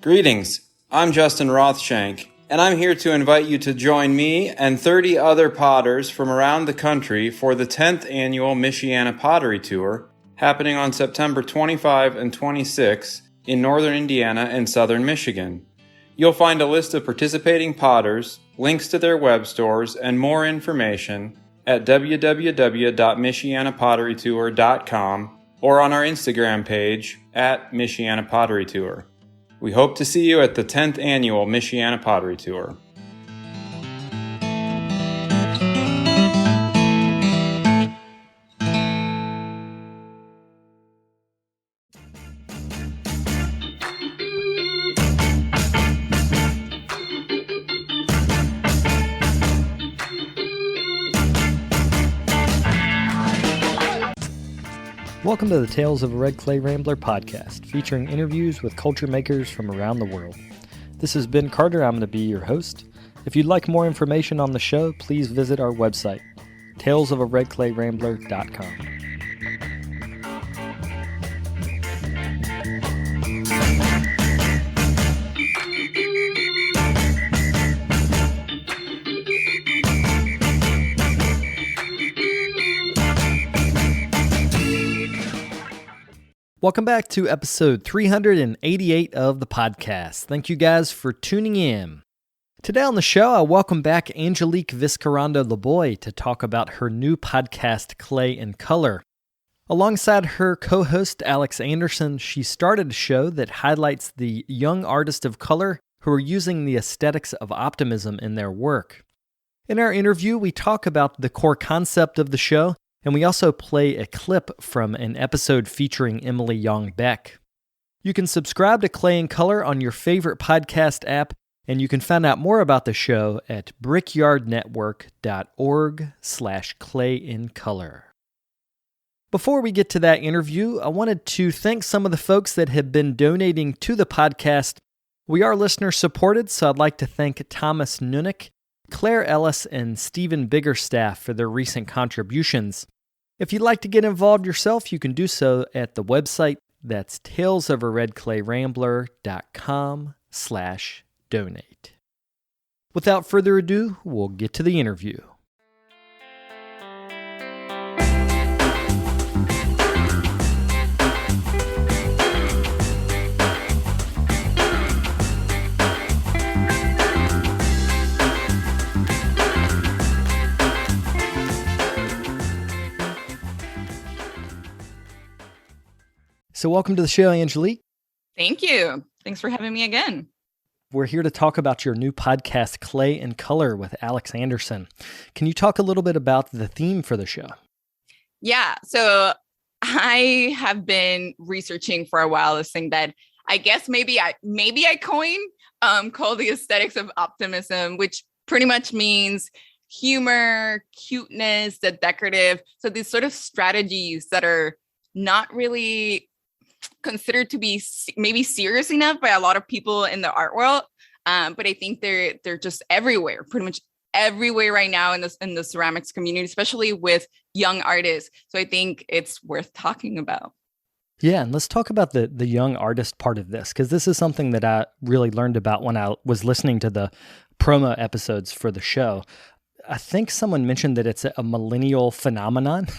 Greetings, I'm Justin Rothshank, and I'm here to invite you to join me and 30 other potters from around the country for the 10th annual Michiana Pottery Tour, happening on September 25 and 26 in northern Indiana and southern Michigan. You'll find a list of participating potters, links to their web stores, and more information at www.michianapotterytour.com or on our Instagram page at Michiana Pottery Tour. We hope to see you at the 10th annual Michiana Pottery Tour. Welcome to the Tales of a Red Clay Rambler podcast, featuring interviews with culture makers from around the world. This is Ben Carter. I'm going to be your host. If you'd like more information on the show, please visit our website, talesofaredclayrambler.com. Welcome back to episode 388 of the podcast. Thank you guys for tuning in. Today on the show, I welcome back Angelik Vizcarrondo-Laboy to talk about her new podcast, Clay and Color. Alongside her co-host, Alex Anderson, she started a show that highlights the young artists of color who are using the aesthetics of optimism in their work. In our interview, we talk about the core concept of the show, and we also play a clip from an episode featuring Emily Young-Beck. You can subscribe to Clay and Color on your favorite podcast app, and you can find out more about the show at brickyardnetwork.org/clayandcolor. Before we get to that interview, I wanted to thank some of the folks that have been donating to the podcast. We are listener-supported, so I'd like to thank Thomas Nunick, Claire Ellis, and Stephen Biggerstaff for their recent contributions. If you'd like to get involved yourself, you can do so at the website. That's talesofaredclayrambler.com/donate. Without further ado, we'll get to the interview. So welcome to the show, Angelik. Thank you. Thanks for having me again. We're here to talk about your new podcast, Clay and Color, with Alex Anderson. Can you talk a little bit about the theme for the show? Yeah. So I have been researching for a while this thing that I guess maybe I coined called the Aesthetics of Optimism, which pretty much means humor, cuteness, the decorative. So these sort of strategies that are not really considered to be maybe serious enough by a lot of people in the art world, but I think they're just everywhere, pretty much everywhere right now in the ceramics community, especially with young artists. So I think it's worth talking about. Yeah, and let's talk about the young artist part of this, because this is something that I really learned about when I was listening to the promo episodes for the show. I think someone mentioned that it's a millennial phenomenon,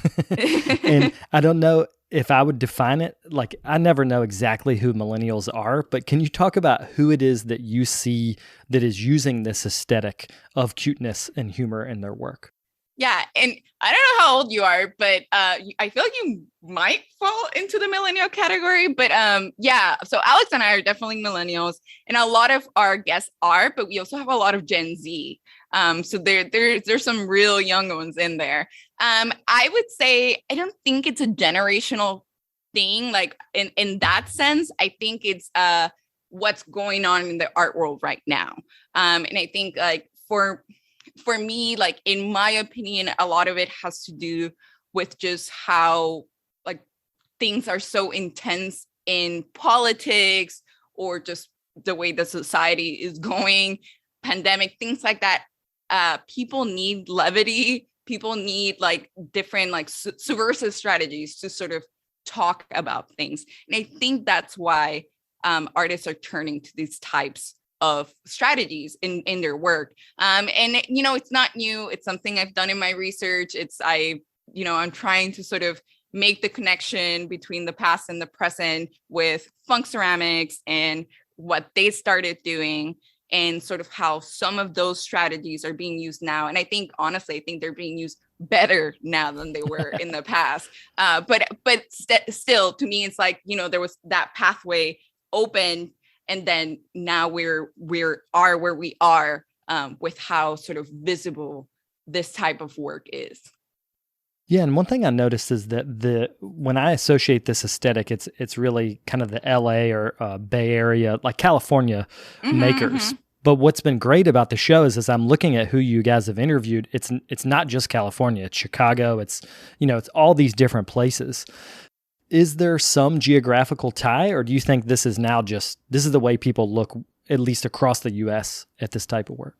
and I don't know if I would define it. Like, I never know exactly who millennials are, but can you talk about who it is that you see that is using this aesthetic of cuteness and humor in their work? Yeah, and I don't know how old you are, but I feel like you might fall into the millennial category. But yeah, so Alex and I are definitely millennials, and a lot of our guests are, but we also have a lot of Gen Z. So there's some real young ones in there. I would say I don't think it's a generational thing, like in that sense. I think it's what's going on in the art world right now. And I think like for me, like in my opinion, a lot of it has to do with just how like things are so intense in politics, or just the way the society is going, pandemic, things like that. People need levity. People need like different like subversive strategies to sort of talk about things. And I think that's why artists are turning to these types of strategies in their work. And, it's not new. It's something I've done in my research. I'm trying to sort of make the connection between the past and the present with funk ceramics and what they started doing, and sort of how some of those strategies are being used now. And I think, honestly, they're being used better now than they were in the past. But still, to me, it's like, there was that pathway open, and then now we are where we are with how sort of visible this type of work is. Yeah, and one thing I noticed is that when I associate this aesthetic, it's really kind of the LA or Bay Area, like California makers. Mm-hmm. But what's been great about the show is, as I'm looking at who you guys have interviewed, it's not just California, it's Chicago, it's all these different places. Is there some geographical tie, or do you think this is the way people look, at least across the US, at this type of work?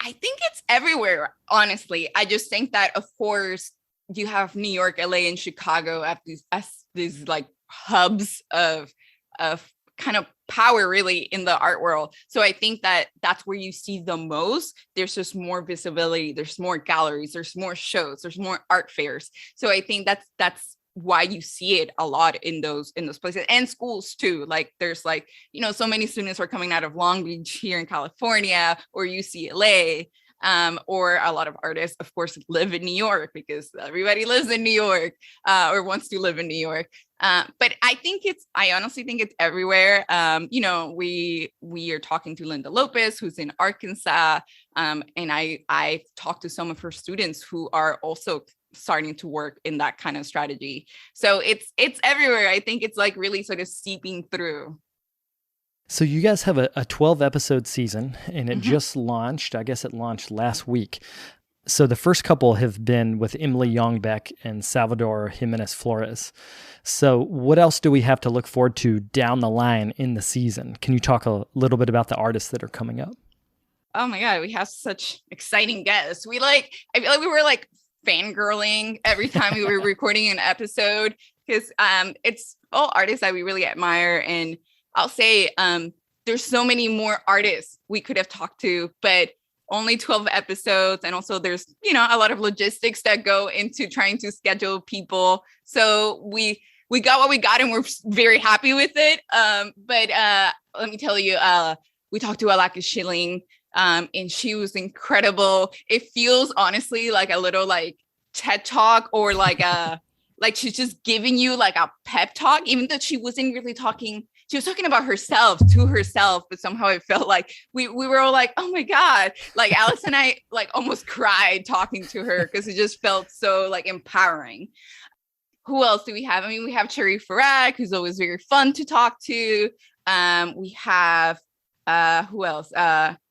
I think it's everywhere, honestly. I just think that, of course, you have New York, LA, and Chicago as these like hubs of kind of power, really, in the art world. So I think that's where you see the most. There's just more visibility. There's more galleries. There's more shows. There's more art fairs. So I think that's why you see it a lot in those places, and schools too. Like there's so many students are coming out of Long Beach here in California, or UCLA, or a lot of artists, of course, live in New York, because everybody lives in New York, or wants to live in New York. But I honestly think it's everywhere. We are talking to Linda Lopez, who's in Arkansas. And I talked to some of her students who are also starting to work in that kind of strategy. So it's everywhere. I think it's like really sort of seeping through. So you guys have a 12 episode season, and it just launched. I guess it launched last week. So the first couple have been with Emily Youngbeck and Salvador Jimenez Flores. So what else do we have to look forward to down the line in the season? Can you talk a little bit about the artists that are coming up? Oh my God, we have such exciting guests. I feel like we were like fangirling every time we were recording an episode, because it's all artists that we really admire. And I'll say there's so many more artists we could have talked to, but only 12 episodes. And also there's, a lot of logistics that go into trying to schedule people. So we got what we got, and we're very happy with it. But let me tell you, we talked to Alaka Schilling, and she was incredible. It feels honestly like a little like TED talk, or like like she's just giving you like a pep talk, even though she wasn't really talking. She was talking about herself to herself, but somehow it felt like we were all like, oh my God, like Alex and I like almost cried talking to her, because it just felt so like empowering. Who else do we have? I mean, we have Cherry Farag, who's always very fun to talk to. We have who else? Narumi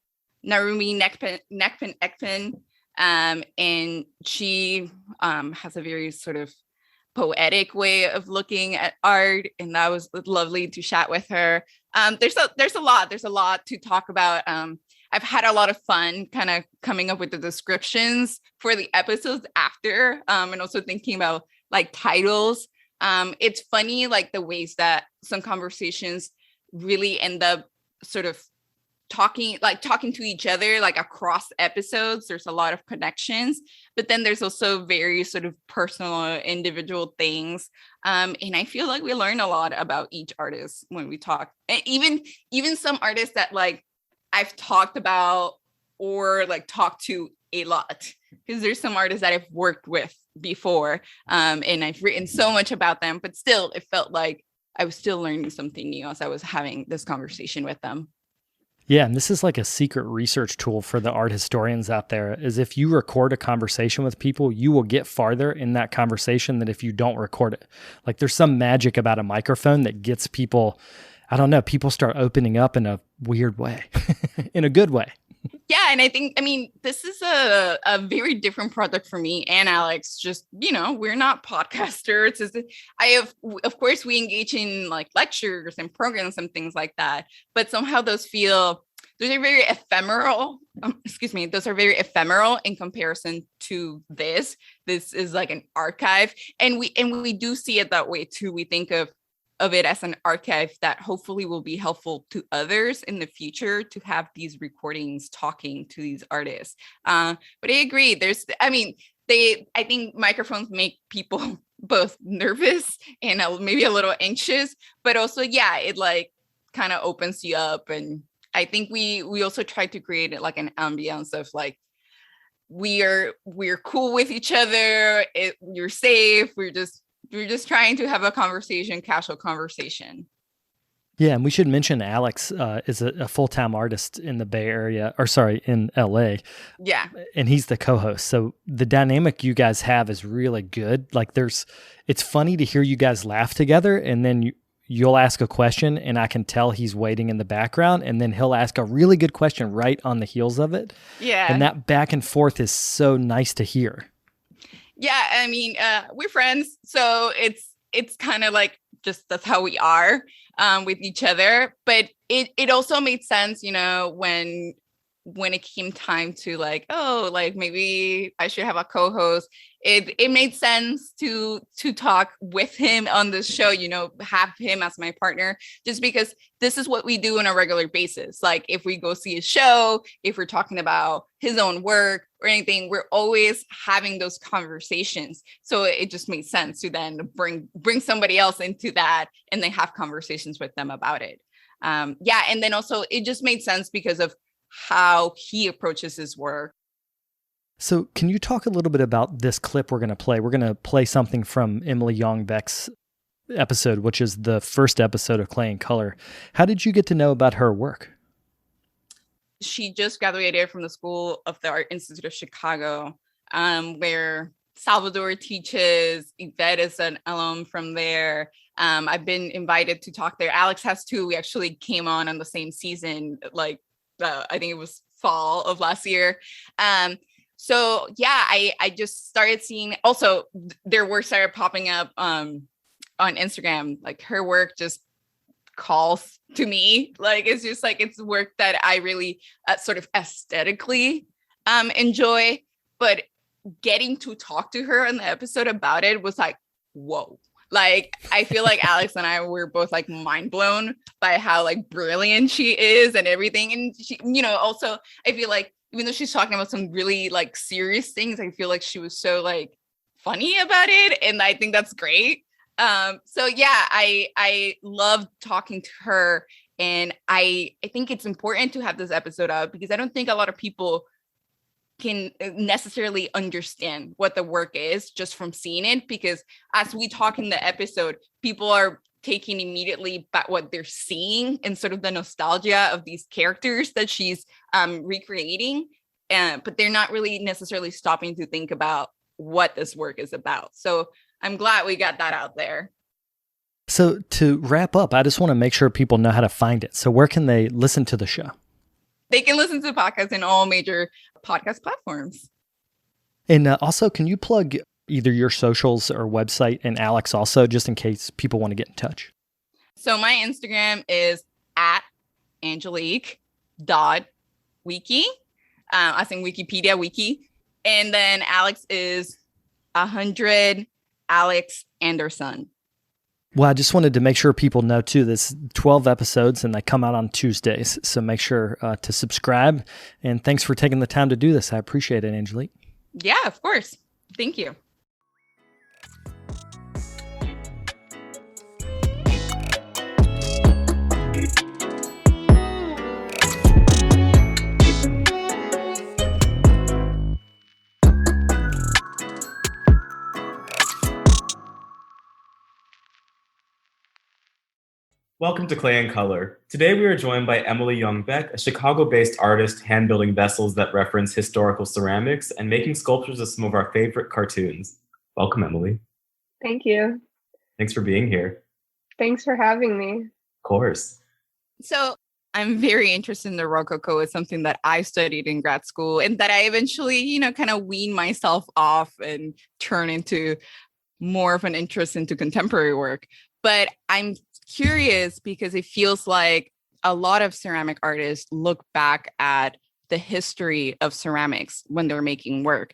Nekpen Ekpen, and she has a very sort of poetic way of looking at art, and that was lovely to chat with her. There's a lot to talk about. I've had a lot of fun kind of coming up with the descriptions for the episodes after, and also thinking about like titles. It's funny, like the ways that some conversations really end up sort of talking to each other, like across episodes. There's a lot of connections, but then there's also very sort of personal, individual things. And I feel like we learn a lot about each artist when we talk. And even some artists that like I've talked about or like talked to a lot, because there's some artists that I've worked with before, and I've written so much about them, but still it felt like I was still learning something new as I was having this conversation with them. Yeah, and this is like a secret research tool for the art historians out there, is if you record a conversation with people, you will get farther in that conversation than if you don't record it. Like there's some magic about a microphone that gets people, I don't know, people start opening up in a weird way, in a good way. Yeah, and I mean, this is a very different project for me and Alex. Just, we're not podcasters. Of course, we engage in like lectures and programs and things like that, but somehow those are very ephemeral. Those are very ephemeral in comparison to this. This is like an archive, and we do see it that way too. We think of of it as an archive that hopefully will be helpful to others in the future to have these recordings talking to these artists. But I agree. I think microphones make people both nervous and maybe a little anxious, but also, yeah, it like kind of opens you up. And I think we also try to create it like an ambience of like, we're cool with each other. You're safe. We're just trying to have a conversation, casual conversation. Yeah, and we should mention Alex is a full-time artist in the Bay Area, in LA. Yeah. And he's the co-host. So the dynamic you guys have is really good. Like it's funny to hear you guys laugh together, and then you'll ask a question and I can tell he's waiting in the background, and then he'll ask a really good question right on the heels of it. Yeah. And that back and forth is so nice to hear. Yeah, I mean, we're friends, so it's kind of like just that's how we are with each other. But it also made sense, when it came time to like, oh, like maybe I should have a co-host. It made sense to talk with him on this show, have him as my partner, just because this is what we do on a regular basis. Like if we go see a show, if we're talking about his own work or anything, we're always having those conversations. So it just made sense to then bring somebody else into that and then have conversations with them about it. Yeah. And then also it just made sense because of how he approaches his work. So can you talk a little bit about this clip we're going to play? We're going to play something from Emily Young-Beck's episode, which is the first episode of Clay and Color. How did you get to know about her work? She just graduated from the School of the Art Institute of Chicago, where Salvador teaches. Yvette is an alum from there. I've been invited to talk there. Alex has too. We actually came on the same season, like I think it was fall of last year. So yeah, I just started seeing, also their work started popping up on Instagram. Like her work just calls to me. Like it's just like, it's work that I really sort of aesthetically enjoy, but getting to talk to her in the episode about it was like, whoa. Like, I feel like Alex and I were both like mind blown by how like brilliant she is and everything. And she, also I feel like even though she's talking about some really like serious things, I feel like she was so like funny about it. And I think that's great. So yeah, I loved talking to her. And I think it's important to have this episode out because I don't think a lot of people can necessarily understand what the work is just from seeing it, because as we talk in the episode, people are taking immediately back what they're seeing and sort of the nostalgia of these characters that she's recreating, but they're not really necessarily stopping to think about what this work is about. So I'm glad we got that out there. So to wrap up, I just want to make sure people know how to find it. So where can they listen to the show? They can listen to podcasts in all major podcast platforms. And also, can you plug either your socials or website, and Alex also, just in case people want to get in touch? So my Instagram is at Angelik.wiki, as in Wikipedia wiki. And then Alex is 100 Alex Anderson. Well, I just wanted to make sure people know too, this 12 episodes and they come out on Tuesdays. So make sure to subscribe, and thanks for taking the time to do this. I appreciate it, Angelik. Yeah, of course. Thank you. Welcome to Clay and Color. Today we are joined by Emily Young-Beck, a Chicago-based artist hand-building vessels that reference historical ceramics and making sculptures of some of our favorite cartoons. Welcome, Emily. Thank you. Thanks for being here. Thanks for having me. Of course. So I'm very interested in the Rococo. It's something that I studied in grad school and that I eventually, kind of wean myself off and turn into more of an interest into contemporary work. But I'm curious because it feels like a lot of ceramic artists look back at the history of ceramics when they're making work.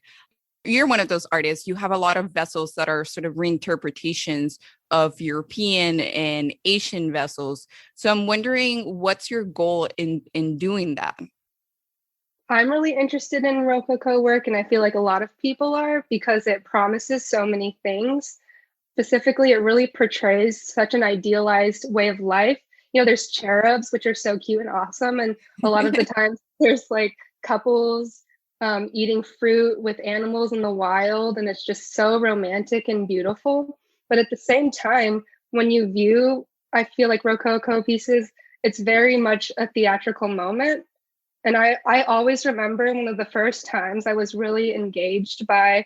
you're one of those artists. You have a lot of vessels that are sort of reinterpretations of European and Asian vessels. So I'm wondering, what's your goal in doing that? I'm really interested in Rococo work, and I feel like a lot of people are because it promises so many things. Specifically, it really portrays such an idealized way of life. There's cherubs, which are so cute and awesome. And a lot of the times there's like couples eating fruit with animals in the wild. And it's just so romantic and beautiful. But at the same time, when you view, I feel like Rococo pieces, it's very much a theatrical moment. And I always remember one of the first times I was really engaged by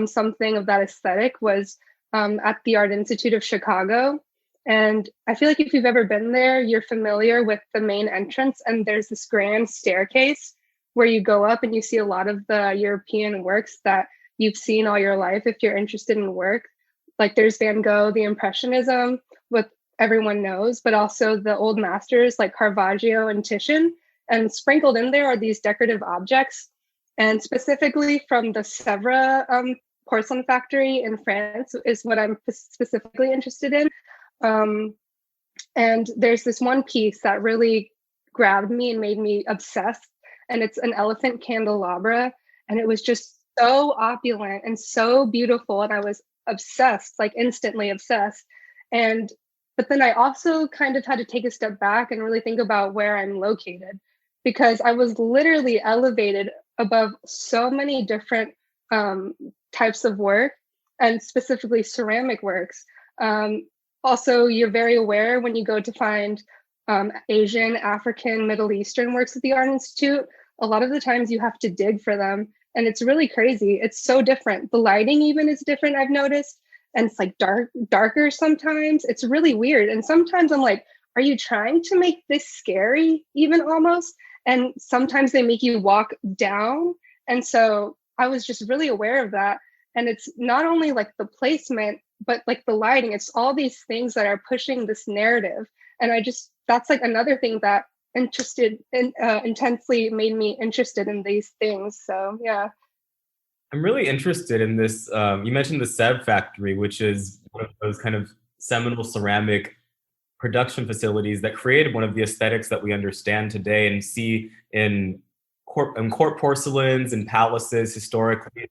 something of that aesthetic was at the Art Institute of Chicago. And I feel like if you've ever been there, you're familiar with the main entrance. And there's this grand staircase where you go up and you see a lot of the European works that you've seen all your life if you're interested in work. Like there's Van Gogh, the Impressionism, what everyone knows, but also the old masters like Caravaggio and Titian. And sprinkled in there are these decorative objects. And specifically from the Sèvres porcelain factory in France is what I'm specifically interested in. And there's this one piece that really grabbed me and made me obsessed. And it's an elephant candelabra. And it was just so opulent and so beautiful. And I was obsessed, like instantly obsessed. But then I also kind of had to take a step back and really think about where I'm located, because I was literally elevated above so many different types of work, and specifically ceramic works. Also, you're very aware when you go to find Asian, African, Middle Eastern works at the Art Institute, a lot of the times you have to dig for them. And it's really crazy. It's so different. The lighting even is different, I've noticed. And it's like darker sometimes. It's really weird. And sometimes I'm like, are you trying to make this scary even almost? And sometimes they make you walk down. And so I was just really aware of that. And it's not only like the placement, but like the lighting, it's all these things that are pushing this narrative. And that's like another thing that intensely made me interested in these things. So, yeah. I'm really interested in this. You mentioned the Sèvres factory, which is one of those kind of seminal ceramic production facilities that created one of the aesthetics that we understand today and see in court porcelains and palaces historically.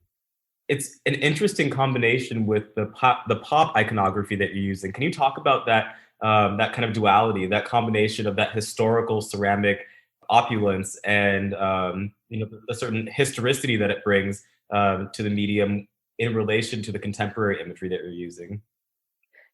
It's an interesting combination with the pop iconography that you're using. Can you talk about that that kind of duality, that combination of that historical ceramic opulence and a certain historicity that it brings to the medium in relation to the contemporary imagery that you're using?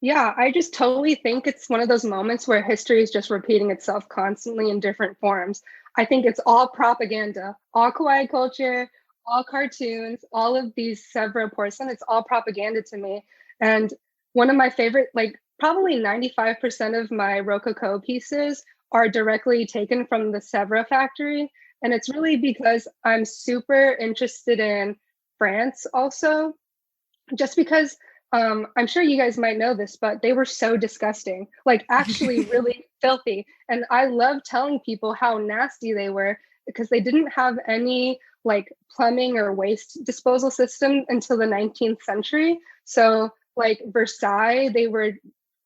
Yeah, I just totally think it's one of those moments where history is just repeating itself constantly in different forms. I think it's all propaganda, all kawaii culture, all cartoons, all of these Sèvres porcelain, it's all propaganda to me. And one of my favorite, like probably 95% of my Rococo pieces are directly taken from the Sèvres factory. And it's really because I'm super interested in France also, just because I'm sure you guys might know this, but they were so disgusting, like actually really filthy. And I love telling people how nasty they were because they didn't have any like plumbing or waste disposal system until the 19th century. So like Versailles, they were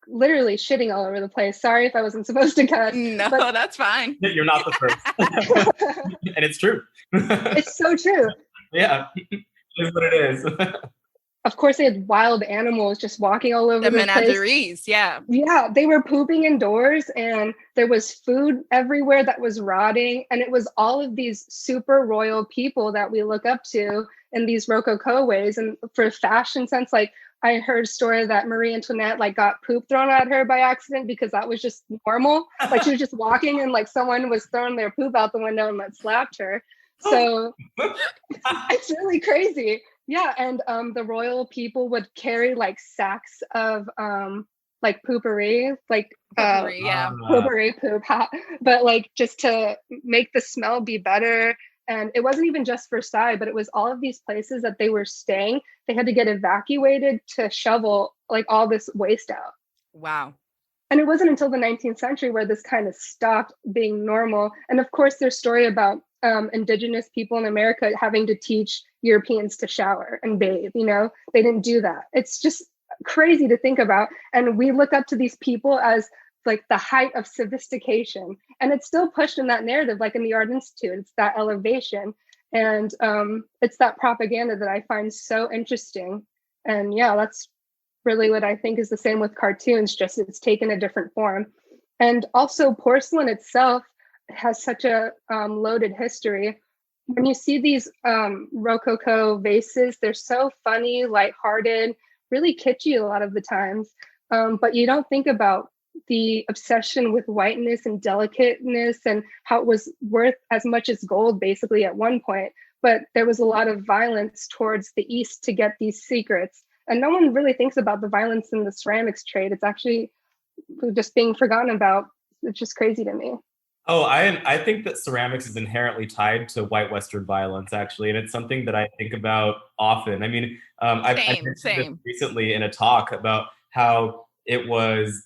literally shitting all over the place. Sorry if I wasn't supposed to cut. No, but that's fine. You're not the first. And it's true. It's so true. Yeah, it is what it is. Of course, they had wild animals just walking all over The the place. menageries, yeah. Yeah, they were pooping indoors and there was food everywhere that was rotting. And it was all of these super royal people that we look up to in these Rococo ways. And for fashion sense, like I heard a story that Marie Antoinette like got poop thrown at her by accident because that was just normal. Like she was just walking and like someone was throwing their poop out the window and like slapped her. So it's really crazy. Yeah, and the royal people would carry like sacks of like poopery, like poopery poop, but like just to make the smell be better. And it wasn't even just Versailles, but it was all of these places that they were staying. They had to get evacuated to shovel like all this waste out. Wow. And it wasn't until the 19th century where this kind of stopped being normal. And of course, there's story about indigenous people in America having to teach Europeans to shower and bathe, they didn't do that. It's just crazy to think about. And we look up to these people as like the height of sophistication. And it's still pushed in that narrative, like in the Art Institute, it's that elevation. And it's that propaganda that I find so interesting. And yeah, that's really what I think is the same with cartoons, just it's taken a different form. And also porcelain itself has such a loaded history. When you see these Rococo vases, they're so funny, lighthearted, really kitschy a lot of the times. But you don't think about the obsession with whiteness and delicateness and how it was worth as much as gold basically at one point. But there was a lot of violence towards the East to get these secrets. And no one really thinks about the violence in the ceramics trade. It's actually just being forgotten about. It's just crazy to me. Oh, I think that ceramics is inherently tied to white Western violence, actually, and it's something that I think about often. I mean, I've mentioned this recently in a talk about how it was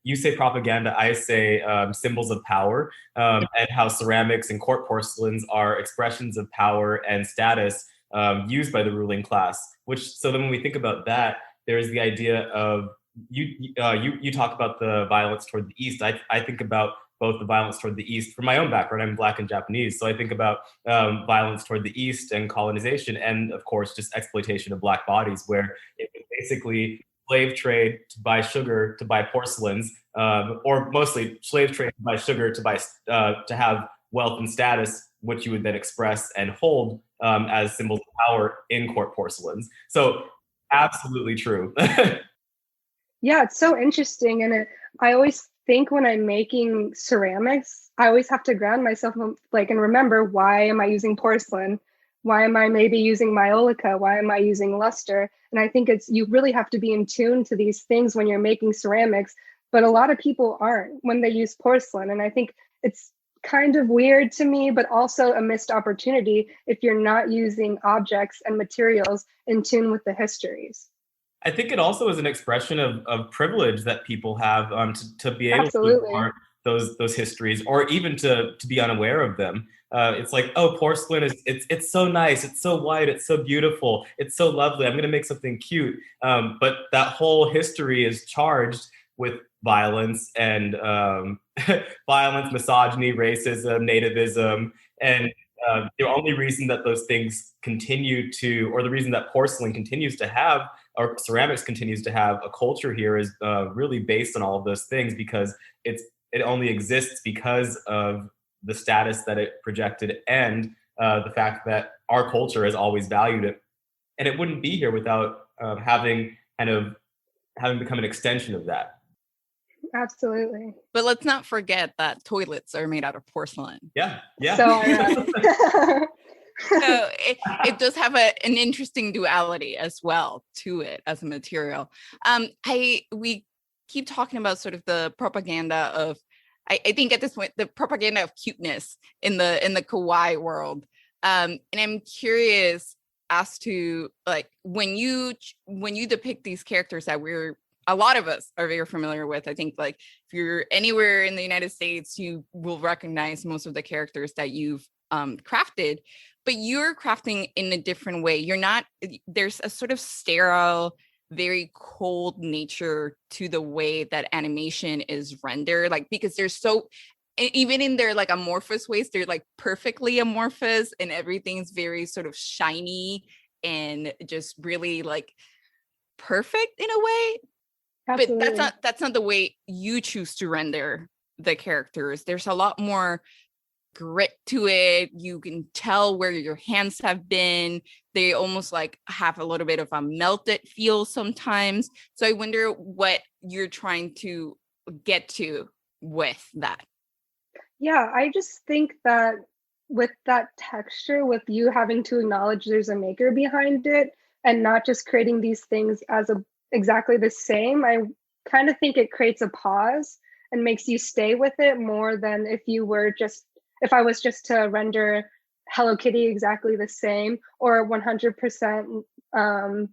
you say propaganda, I say symbols of power, and how ceramics and court porcelains are expressions of power and status used by the ruling class. So then when we think about that, there's the idea of you talk about the violence toward the East. I think about both the violence toward the East. From my own background, I'm Black and Japanese, so I think about violence toward the East and colonization, and of course, just exploitation of Black bodies, where it was basically slave trade to buy sugar, to buy porcelains, or mostly slave trade to buy sugar, to have wealth and status, which you would then express and hold as symbols of power in court porcelains. So absolutely true. Yeah, it's so interesting. And I always think when I'm making ceramics, I always have to ground myself and remember, why am I using porcelain? Why am I maybe using maiolica? Why am I using luster? And I think you really have to be in tune to these things when you're making ceramics, but a lot of people aren't when they use porcelain. And I think it's kind of weird to me, but also a missed opportunity if you're not using objects and materials in tune with the histories. I think it also is an expression of privilege that people have to be able Absolutely. to ignore those histories, or even to be unaware of them. It's like, oh, porcelain it's so nice, it's so white, it's so beautiful, it's so lovely. I'm going to make something cute, but that whole history is charged with violence and violence, misogyny, racism, nativism, and the only reason that those things continue to, or the reason that porcelain continues to have, or ceramics continues to have a culture here, is really based on all of those things, because it only exists because of the status that it projected and the fact that our culture has always valued it. And it wouldn't be here without having become an extension of that. Absolutely. But let's not forget that toilets are made out of porcelain. Yeah. So So it does have an interesting duality as well to it as a material. We keep talking about sort of the propaganda of, I think at this point, the propaganda of cuteness in the kawaii world. And I'm curious as to, like, when you depict these characters that a lot of us are very familiar with. I think, like, if you're anywhere in the United States, you will recognize most of the characters that you've crafted, but you're crafting in a different way. There's a sort of sterile, very cold nature to the way that animation is rendered, like, because they're so, even in their like amorphous ways, they're like perfectly amorphous, and everything's very sort of shiny and just really like perfect in a way. Absolutely. But that's not the way you choose to render the characters. There's a lot more grit to it. You can tell where your hands have been. They almost like have a little bit of a melted feel sometimes. So I wonder what you're trying to get to with that. Yeah, I just think that with that texture, with you having to acknowledge there's a maker behind it and not just creating these things as exactly the same, I kind of think it creates a pause and makes you stay with it more than if I was just to render Hello Kitty exactly the same, or 100%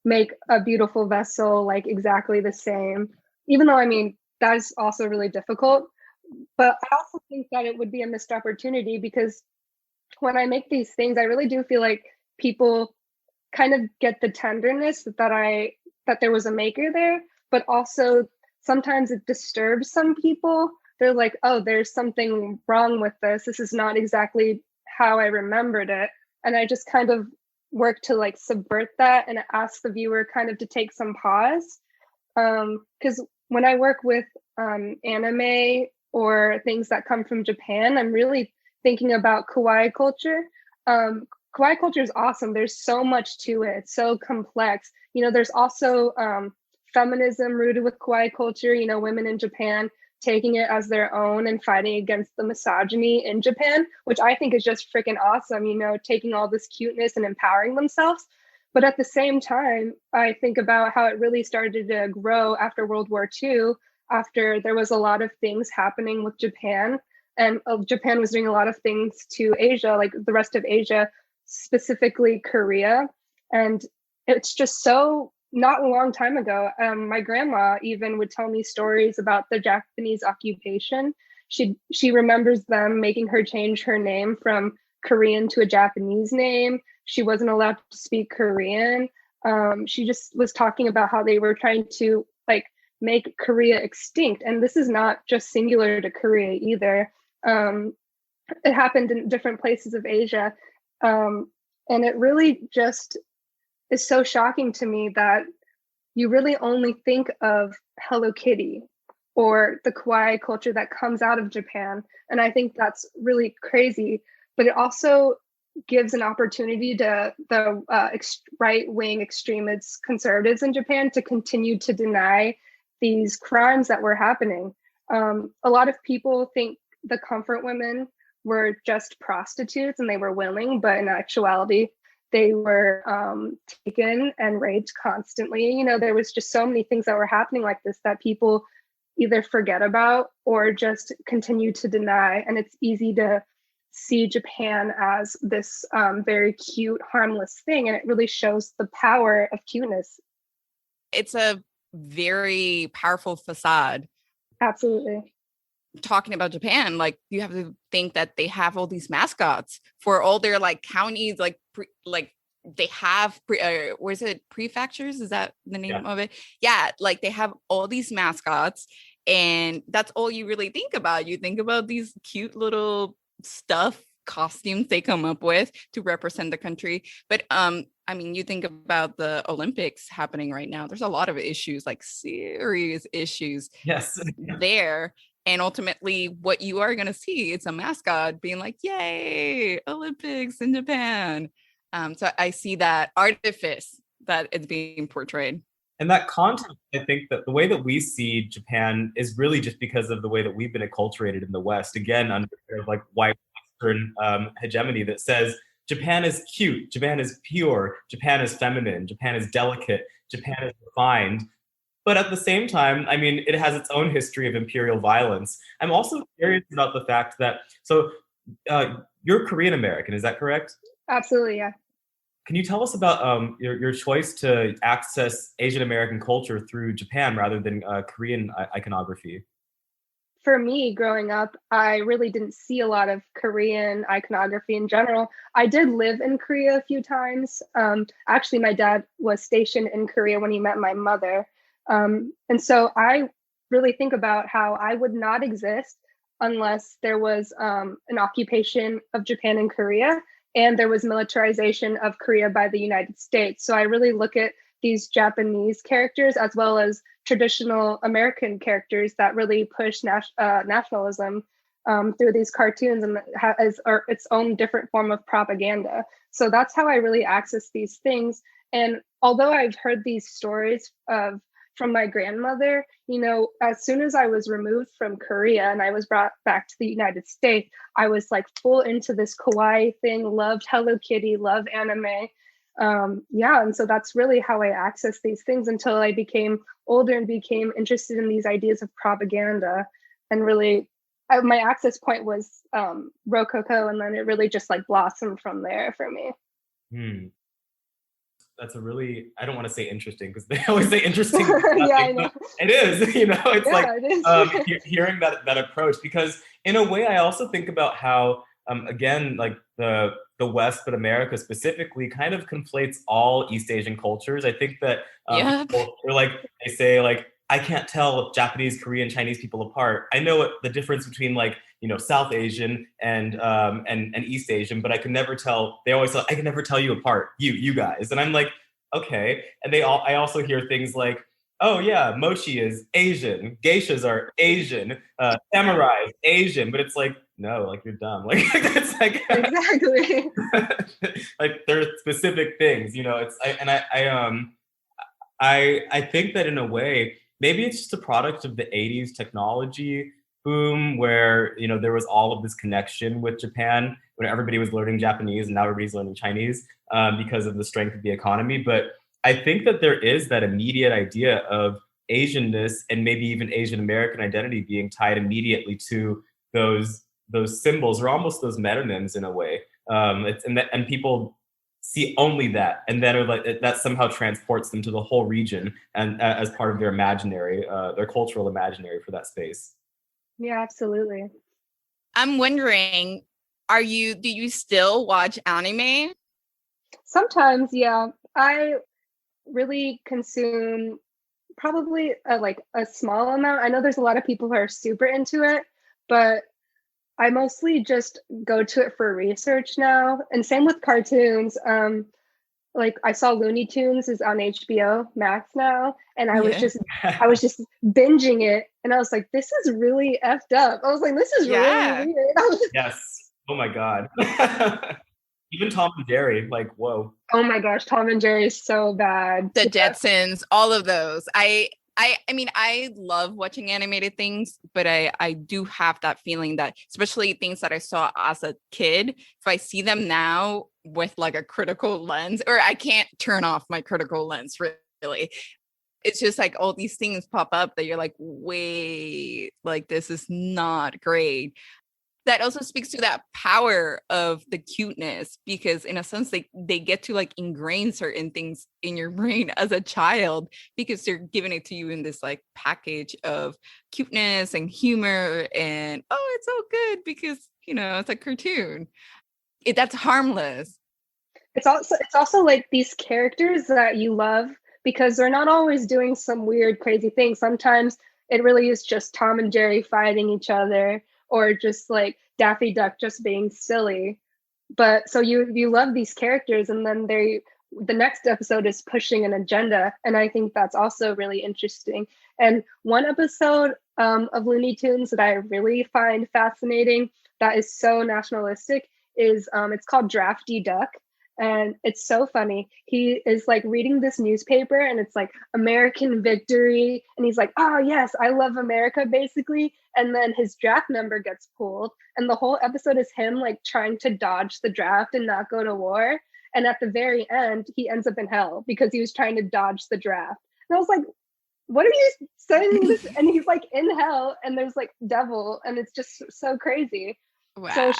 make a beautiful vessel like exactly the same. Even though, I mean, that is also really difficult. But I also think that it would be a missed opportunity, because when I make these things, I really do feel like people kind of get the tenderness that there was a maker there, but also sometimes it disturbs some people. They're like, oh, there's something wrong with this. This is not exactly how I remembered it. And I just kind of work to like subvert that and ask the viewer kind of to take some pause. Because when I work with anime or things that come from Japan, I'm really thinking about kawaii culture. Kawaii culture is awesome. There's so much to it. It's so complex. There's also feminism rooted with kawaii culture, women in Japan taking it as their own and fighting against the misogyny in Japan, which I think is just freaking awesome, taking all this cuteness and empowering themselves. But at the same time, I think about how it really started to grow after World War II, after there was a lot of things happening with Japan. And Japan was doing a lot of things to Asia, like the rest of Asia, specifically Korea. And it's just so not a long time ago. My grandma even would tell me stories about the Japanese occupation. She remembers them making her change her name from Korean to a Japanese name. She wasn't allowed to speak Korean. She just was talking about how they were trying to like make Korea extinct. And this is not just singular to Korea either. It happened in different places of Asia. And it really just is so shocking to me that you really only think of Hello Kitty or the kawaii culture that comes out of Japan. And I think that's really crazy, but it also gives an opportunity to the right-wing extremist conservatives in Japan to continue to deny these crimes that were happening. A lot of people think the comfort women were just prostitutes and they were willing, but in actuality, they were taken and raped constantly. There was just so many things that were happening like this that people either forget about or just continue to deny. And it's easy to see Japan as this very cute, harmless thing. And it really shows the power of cuteness. It's a very powerful facade. Absolutely. Talking about Japan, like you have to think that they have all these mascots for all their like counties, they have where's it, prefectures, is that the name of it? Yeah, like they have all these mascots, and that's all you really think about. You think about these cute little stuff costumes they come up with to represent the country. But you think about the Olympics happening right now. There's a lot of issues, like serious issues there. And ultimately, what you are going to see, it's a mascot being like, yay, Olympics in Japan. So I see that artifice that is being portrayed. And that content, I think that the way that we see Japan is really just because of the way that we've been acculturated in the West, again, under like white Western hegemony that says Japan is cute, Japan is pure, Japan is feminine, Japan is delicate, Japan is refined. But at the same time, it has its own history of imperial violence. I'm also curious about the fact that, you're Korean American, is that correct? Absolutely, yeah. Can you tell us about your choice to access Asian American culture through Japan rather than Korean iconography? For me, growing up, I really didn't see a lot of Korean iconography in general. I did live in Korea a few times. Actually, my dad was stationed in Korea when he met my mother. And so I really think about how I would not exist unless there was an occupation of Japan and Korea, and there was militarization of Korea by the United States. So I really look at these Japanese characters as well as traditional American characters that really push nationalism through these cartoons and has its own different form of propaganda. So that's how I really access these things. And although I've heard these stories from my grandmother, as soon as I was removed from Korea and I was brought back to the United States, I was like full into this kawaii thing, loved Hello Kitty, loved anime. And so that's really how I accessed these things until I became older and became interested in these ideas of propaganda. And really, my access point was Rococo, and then it really just like blossomed from there for me. That's a really, I don't want to say interesting because they always say interesting. Yeah, I know. It is, it's it is. Hearing that approach, because in a way I also think about how, again, like the the West, but America specifically, kind of conflates all East Asian cultures. I think that people are like, they say like, I can't tell Japanese, Korean, Chinese people apart. I know what the difference between like, South Asian and East Asian, but I can never tell. They always say, I can never tell you apart, you guys. And I'm like, okay. And I also hear things like, oh yeah, mochi is Asian, geishas are Asian, samurai is Asian, but it's like, no, like you're dumb. Like it's like Exactly. like there are specific things, I think that in a way, maybe it's just a product of the 80s technology boom where, there was all of this connection with Japan when everybody was learning Japanese and now everybody's learning Chinese because of the strength of the economy. But I think that there is that immediate idea of Asianness and maybe even Asian American identity being tied immediately to those symbols or almost those metonyms in a way. And people see only that, and then that somehow transports them to the whole region and as part of their imaginary, their cultural imaginary for that space. Yeah, absolutely. I'm wondering, do you still watch anime? Sometimes, yeah. I really consume probably a small amount. I know there's a lot of people who are super into it, but I mostly just go to it for research now. And same with cartoons. I saw Looney Tunes is on HBO Max now, and I was just binging it, and I was like, this is really effed up. I was like, this is really weird. Yes. Oh my God. Even Tom and Jerry, like, whoa. Oh my gosh, Tom and Jerry is so bad. The Jetsons, all of those. I mean, I love watching animated things, but I do have that feeling that, especially things that I saw as a kid, if I see them now with like a critical lens, or I can't turn off my critical lens really. It's just like all these things pop up that you're like, wait, like this is not great. That also speaks to that power of the cuteness, because in a sense they get to like ingrain certain things in your brain as a child because they're giving it to you in this like package of cuteness and humor, and it's so good because it's a cartoon. That's harmless. It's also like these characters that you love because they're not always doing some weird crazy thing. Sometimes it really is just Tom and Jerry fighting each other, or just like Daffy Duck just being silly. But so you love these characters, and then the next episode is pushing an agenda. And I think that's also really interesting. And one episode of Looney Tunes that I really find fascinating that is so nationalistic is it's called Drafty Duck. And it's so funny. He is like reading this newspaper and it's like American victory. And he's like, oh yes, I love America basically. And then his draft number gets pulled. And the whole episode is him like trying to dodge the draft and not go to war. And at the very end, he ends up in hell because he was trying to dodge the draft. And I was like, what are you saying this? And he's like in hell and there's like devil. And it's just so crazy. Wow. So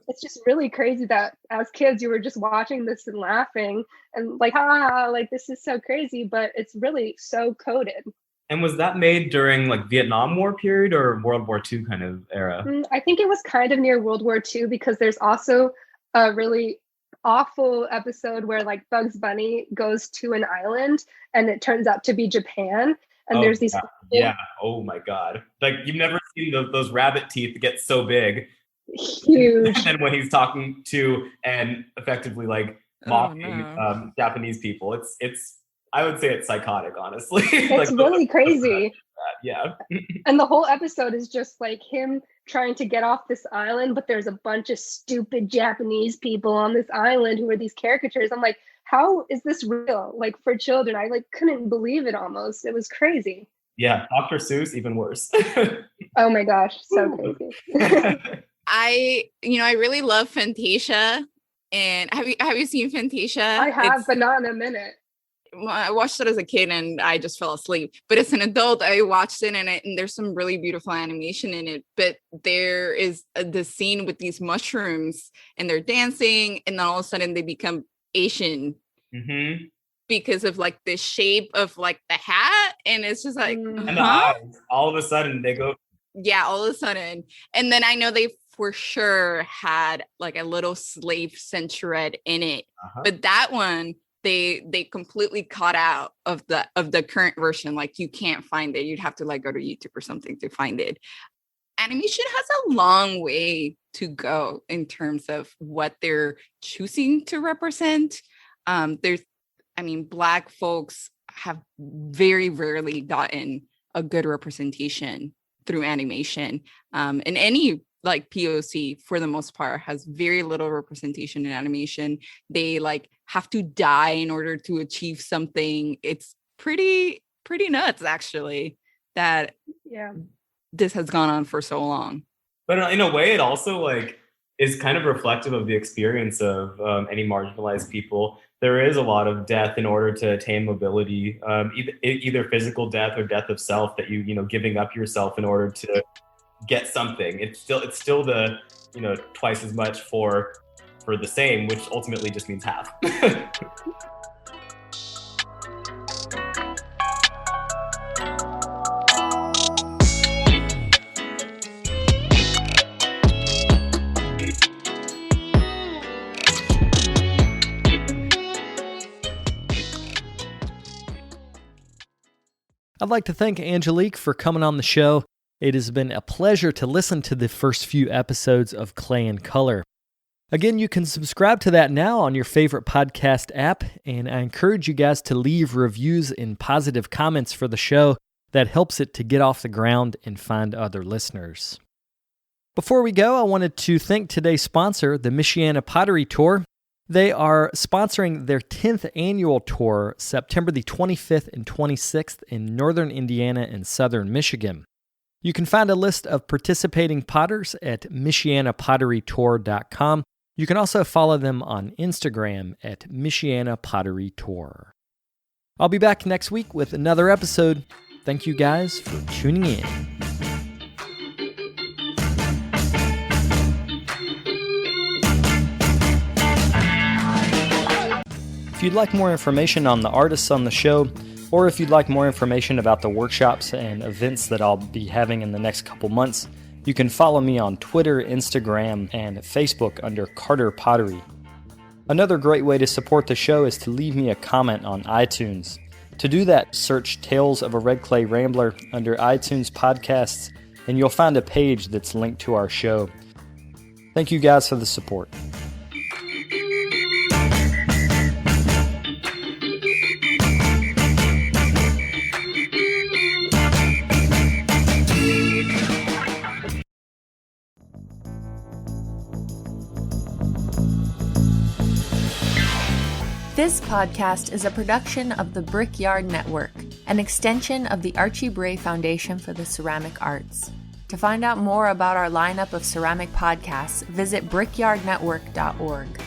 it's just really crazy that as kids you were just watching this and laughing and like, like this is so crazy, but it's really so coded. And was that made during like Vietnam War period or World War II kind of era? I think it was kind of near World War II because there's also a really awful episode where like Bugs Bunny goes to an island and it turns out to be Japan. And there's these yeah. Oh my God. Like you've never seen those rabbit teeth get so big. Huge. And when he's talking to and effectively like mocking Japanese people, it's I would say it's psychotic, honestly. It's really crazy. Yeah. And the whole episode is just like him trying to get off this island, but there's a bunch of stupid Japanese people on this island who are these caricatures. I'm like, how is this real? Like for children, I like couldn't believe it almost. It was crazy. Yeah, Dr. Seuss, even worse. Oh my gosh, so crazy. I really love Fantasia. And have you seen Fantasia? I have, but not in a minute. I watched it as a kid and I just fell asleep. But as an adult, I watched it and there's some really beautiful animation in it. But there is the scene with these mushrooms and they're dancing, and then all of a sudden they become Asian because of like the shape of like the hat, and it's just like and the eyes. All of a sudden they go. Yeah, all of a sudden, and then I know they for sure had like a little slave centuret in it. But that one, they completely cut out of the current version. Like you can't find it. You'd have to like go to YouTube or something to find it. Animation has a long way to go in terms of what they're choosing to represent. Black folks have very rarely gotten a good representation through animation. And any like POC for the most part has very little representation in animation. They like have to die in order to achieve something. It's pretty nuts actually that this has gone on for so long. But in a way, it also like is kind of reflective of the experience of any marginalized people. There is a lot of death in order to attain mobility, either physical death or death of self, that you giving up yourself in order to get something. It's still the twice as much for the same, which ultimately just means half. I'd like to thank Angelik for coming on the show. It has been a pleasure to listen to the first few episodes of Clay and Color. Again, you can subscribe to that now on your favorite podcast app, and I encourage you guys to leave reviews and positive comments for the show. That helps it to get off the ground and find other listeners. Before we go, I wanted to thank today's sponsor, the Michiana Pottery Tour. They are sponsoring their 10th annual tour, September the 25th and 26th in northern Indiana and southern Michigan. You can find a list of participating potters at michianapotterytour.com. You can also follow them on Instagram at Michiana Pottery Tour. I'll be back next week with another episode. Thank you guys for tuning in. If you'd like more information on the artists on the show, or if you'd like more information about the workshops and events that I'll be having in the next couple months, you can follow me on Twitter, Instagram, and Facebook under Carter Pottery. Another great way to support the show is to leave me a comment on iTunes. To do that, search Tales of a Red Clay Rambler under iTunes Podcasts, and you'll find a page that's linked to our show. Thank you guys for the support. This podcast is a production of the Brickyard Network, an extension of the Archie Bray Foundation for the Ceramic Arts. To find out more about our lineup of ceramic podcasts, visit brickyardnetwork.org.